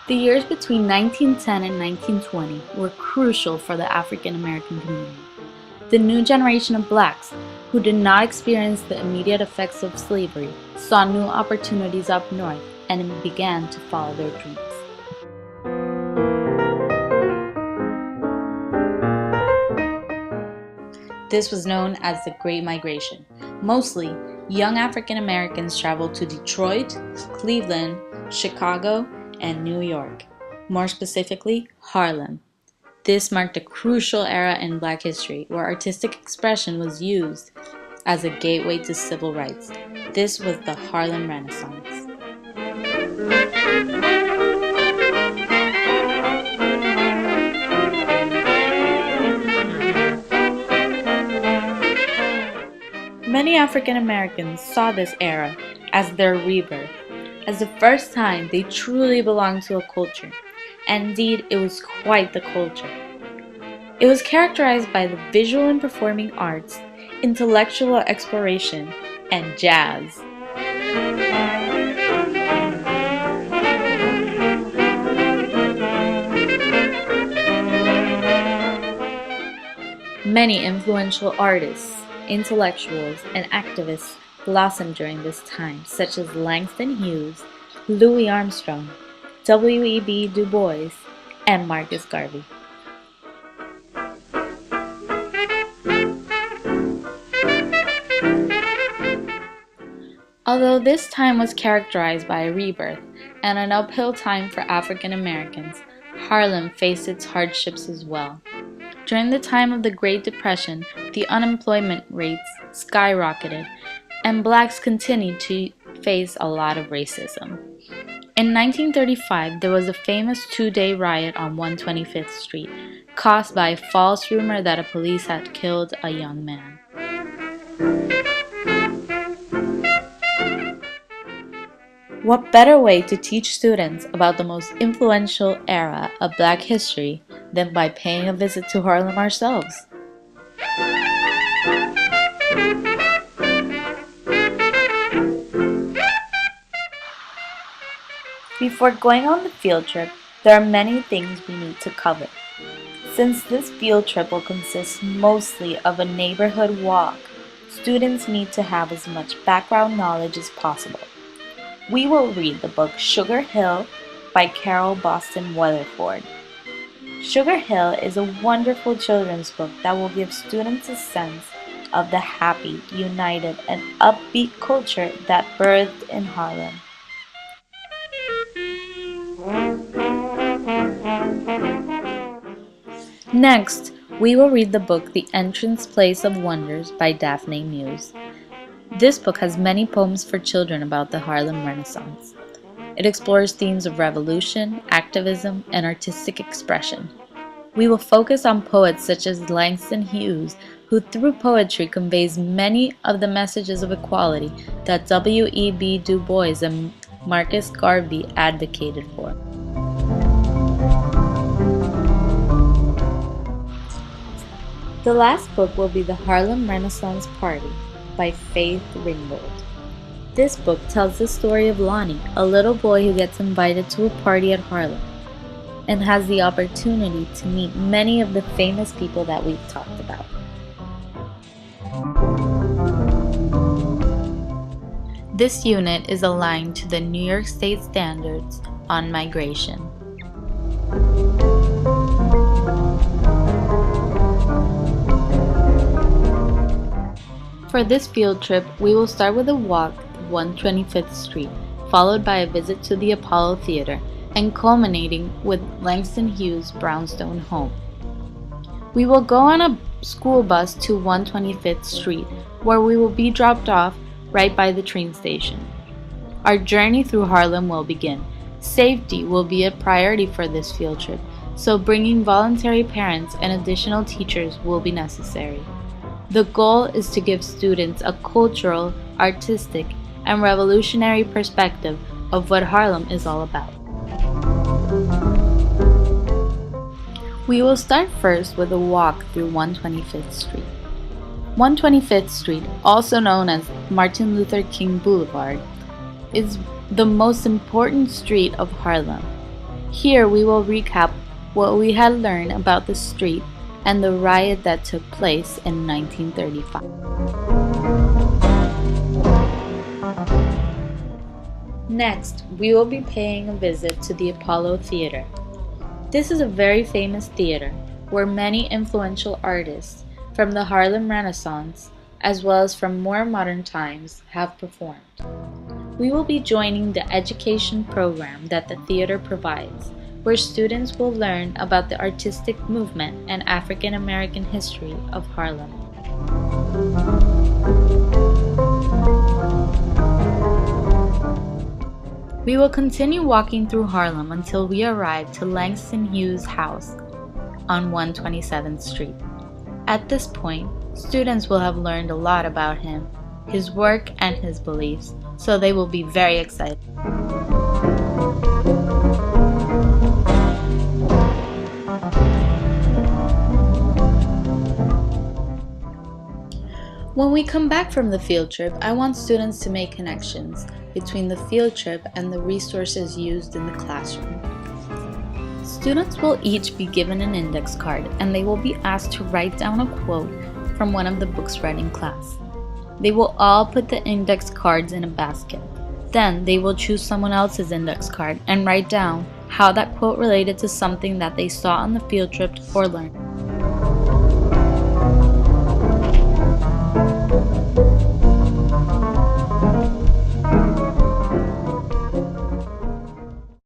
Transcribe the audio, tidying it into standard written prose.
The years between 1910 and 1920 were crucial for the African American community. The new generation of blacks, who did not experience the immediate effects of slavery, saw new opportunities up north and began to follow their dreams. This was known as the Great Migration. Mostly, young African Americans traveled to Detroit, Cleveland, Chicago, and New York. More specifically, Harlem. This marked a crucial era in Black history where artistic expression was used as a gateway to civil rights. This was the Harlem Renaissance. Many African Americans saw this era as their rebirth, as the first time they truly belonged to a culture. And indeed, it was quite the culture. It was characterized by the visual and performing arts, intellectual exploration, and jazz. Many influential artists, intellectuals, and activists blossomed during this time, such as Langston Hughes, Louis Armstrong, W.E.B. Du Bois, and Marcus Garvey. Although this time was characterized by a rebirth and an uphill time for African Americans, Harlem faced its hardships as well. During the time of the Great Depression, the unemployment rates skyrocketed, and blacks continued to face a lot of racism. In 1935, there was a famous two-day riot on 125th Street, caused by a false rumor that a police had killed a young man. What better way to teach students about the most influential era of Black history than by paying a visit to Harlem ourselves? Before going on the field trip, there are many things we need to cover. Since this field trip will consist mostly of a neighborhood walk, students need to have as much background knowledge as possible. We will read the book Sugar Hill by Carol Boston Weatherford. Sugar Hill is a wonderful children's book that will give students a sense of the happy, united, and upbeat culture that birthed in Harlem. Next, we will read the book The Entrance Place of Wonders by Daphne Muse. This book has many poems for children about the Harlem Renaissance. It explores themes of revolution, activism, and artistic expression. We will focus on poets such as Langston Hughes, who through poetry conveys many of the messages of equality that W.E.B. Du Bois and Marcus Garvey advocated for. The last book will be The Harlem Renaissance Party by Faith Ringgold. This book tells the story of Lonnie, a little boy who gets invited to a party at Harlem and has the opportunity to meet many of the famous people that we've talked about. This unit is aligned to the New York State standards on migration. For this field trip, we will start with a walk to 125th Street, followed by a visit to the Apollo Theater, and culminating with Langston Hughes' brownstone home. We will go on a school bus to 125th Street, where we will be dropped off right by the train station. Our journey through Harlem will begin. Safety will be a priority for this field trip, so bringing voluntary parents and additional teachers will be necessary. The goal is to give students a cultural, artistic, and revolutionary perspective of what Harlem is all about. We will start first with a walk through 125th Street. 125th Street, also known as Martin Luther King Boulevard, is the most important street of Harlem. Here we will recap what we had learned about the street and the riot that took place in 1935. Next, we will be paying a visit to the Apollo Theater. This is a very famous theater where many influential artists from the Harlem Renaissance, as well as from more modern times, have performed. We will be joining the education program that the theater provides, where students will learn about the artistic movement and African American history of Harlem. We will continue walking through Harlem until we arrive to Langston Hughes' house on 127th Street. At this point, students will have learned a lot about him, his work, and his beliefs, so they will be very excited. When we come back from the field trip, I want students to make connections between the field trip and the resources used in the classroom. Students will each be given an index card and they will be asked to write down a quote from one of the books read in class. They will all put the index cards in a basket. Then they will choose someone else's index card and write down how that quote related to something that they saw on the field trip or learned.